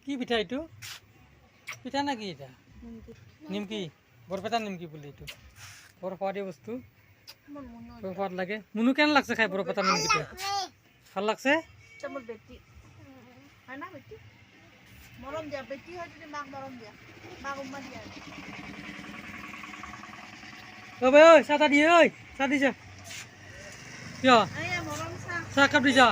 কি পিঠা এইটো পিঠা নাকি এটা নিমকি বৰপেটাৰ নিমকি বুলি এইটো বৰ সোৱাদী বস্তু বৰ সোৱাদ লাগে মুনু কেন লাগছে খাই বৰপেটাৰ নিমকিটো ভাল লাগছে ঐ ভাই ঐ চাহ দিয়ে ঐ চাহ দিছা কিয় চাহ কাপ দিছা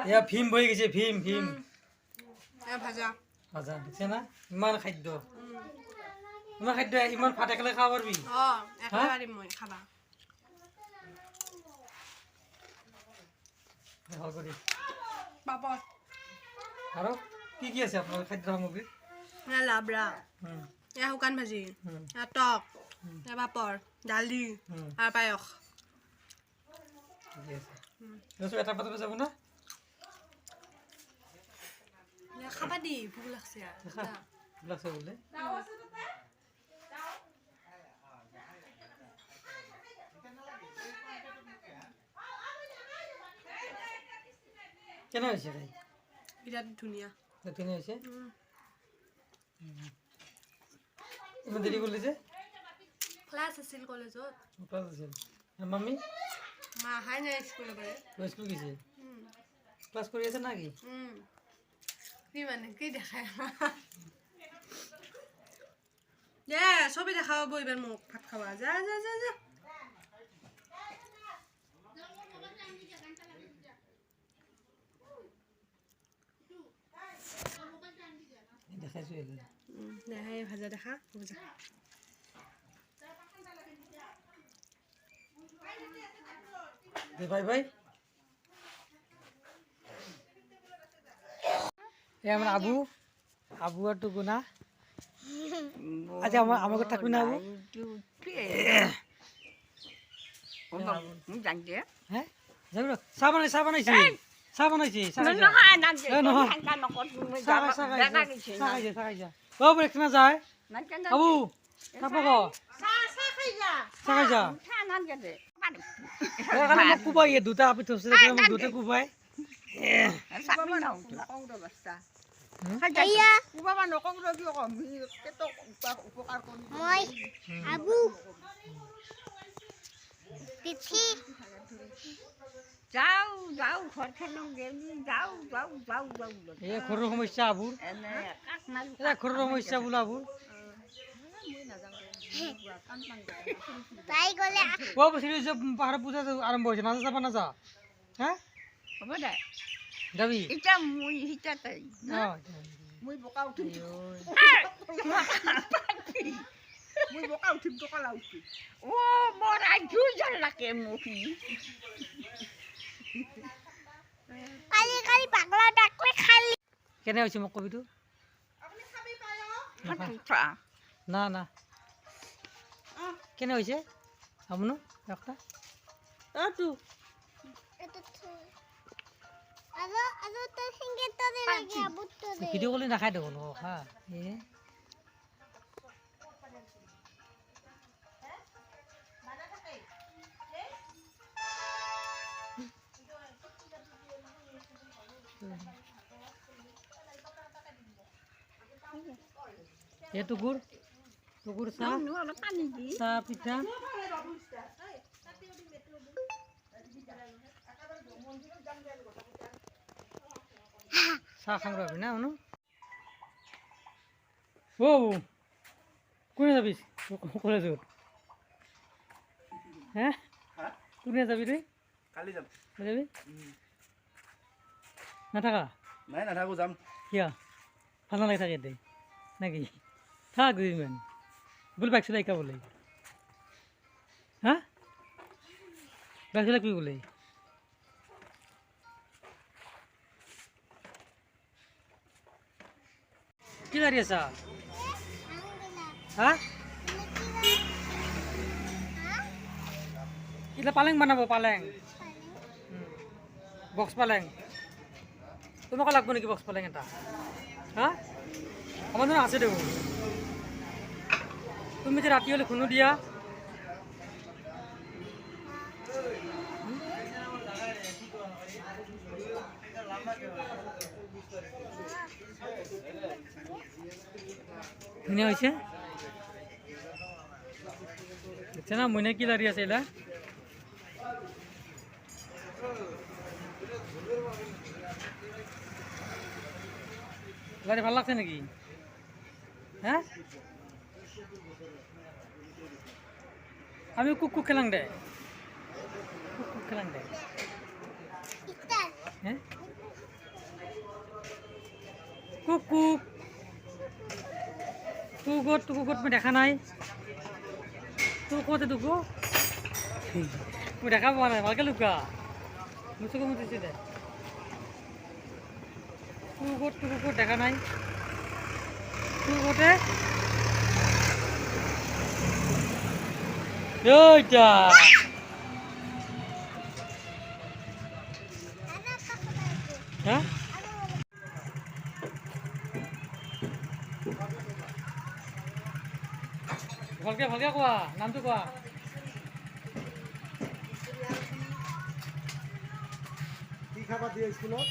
এয়া ভীম বহি গৈছে ভীম ভীম ভাজা ভাজা দিছে না ইমান খাদ্য ইমান ভাত একেলগে খাব পাৰিবি একেবাৰে মই খাবা ভাল কৰি পাপৰ আৰু কি কি আছে আপোনাৰ খাদ্য সামগ্ৰী লাবৰা শুকান ভাজি টক পাপৰ দালি আৰু পায়স ঠিক আছে এটা পাত্ৰত যাব না খাবা দি ভোক লাগছে লাগছে বোলে কেনে হৈছে তাই বিৰাট ধুনীয়া ধুনীয়া হৈছে ইমান দেৰি কৰিলি যে ক্লাছ আছিল কলেজত ক্লাছ আছিল মাম্মী মা আহাই নাই স্কুলৰ পৰা স্কুল গৈছে ক্লাছ কৰি আছে নাকি কি মানে কি দেখায় দে চবেই দেখাব এইবাৰ মোক ভাত খাবা যা যা যা যা দেখাইছো দেখাই ভাজা দেখা বুজা বাই বাই আমার আবু আবু আর টুকুনা আচ্ছা আমাকে থাকবি না আবু হ্যাঁ যাবি না চাহ বানাইছি ও ব্রেক না যায় আবু কুবাই দুটা আপনি থসে দুটা কুবাই যাও যাও ঘৰখনক গেলি যাও যাও যাও যাও এই ঘৰৰ সমস্যা আবুৰ এই ঘৰৰ সমস্যা বোলা আবুৰ তাই গলে ও বসিলি যে পাহাড় পূজা আরম্ভ হইছে নাচা যাবা না যা হ্যাঁ হ'ব দে যাবি এটা মুই হিতাতেই মই বোকা উঠিম মই বোকা উঠিম তো কলা উঠি ও মোৰ আজু জল লাগে মুখি কালি কালি পাগলা ডাকলে খালি কেনে হইছে মোক কবিটো আপুনি খাবি পায় হাতটা না না কেনে হইছে আমনো একটা আটু এটা আলো তো সিঙ্গে তো দে লাগে আবুত তো দে ভিডিও কলি নাখাই দেব ন খা এ টুকুৰ চাহ পানী দি চাহ পিঠা চাহ খাম ৰবি না অনু ও কোনে যাবি কলেজত হ্যাঁ কোনে যাবি রে কালি যাম যাবি নাথাকা নাই নাথাকো যাম কিয় ভাল নালাগে থাকে দে নাকি থাক দুদিনমান বলে বাইক চলাই একা বলে হ্যাঁ বাইক চলাই কি বলে কি দাঁড়ি আছা হ্যাঁ এটা পালেং বানাবো পালেং বক্স পালেং তোমাকে লাগবে নাকি বক্স পালেং এটা হ্যাঁ আমার জন্য আছে দেখুন তুমি যে রাতি হলে খুনো দিয়া ধুনীয়া হৈছে দেখছে না মইনা কি লাৰি আছে এলা লাৰি ভাল লাগছে নেকি হ্যাঁ আমি কুক কুক খেলাং দে কুক কুক খেলাং দে হ্যাঁ কুক কুক তুকুকত মই দেখা নাই তোৰ ক'তে তুকু মই দেখা পোৱা নাই ভালকে লুকা মোৰ চকু মুতিছে দে তুকুকত দেখা নাই তোৰ ক'তে এইটা হ্যাঁ ভালকে ভালকে কোৱা নামটো কোৱা কি খাবা দিয়ে স্কুলত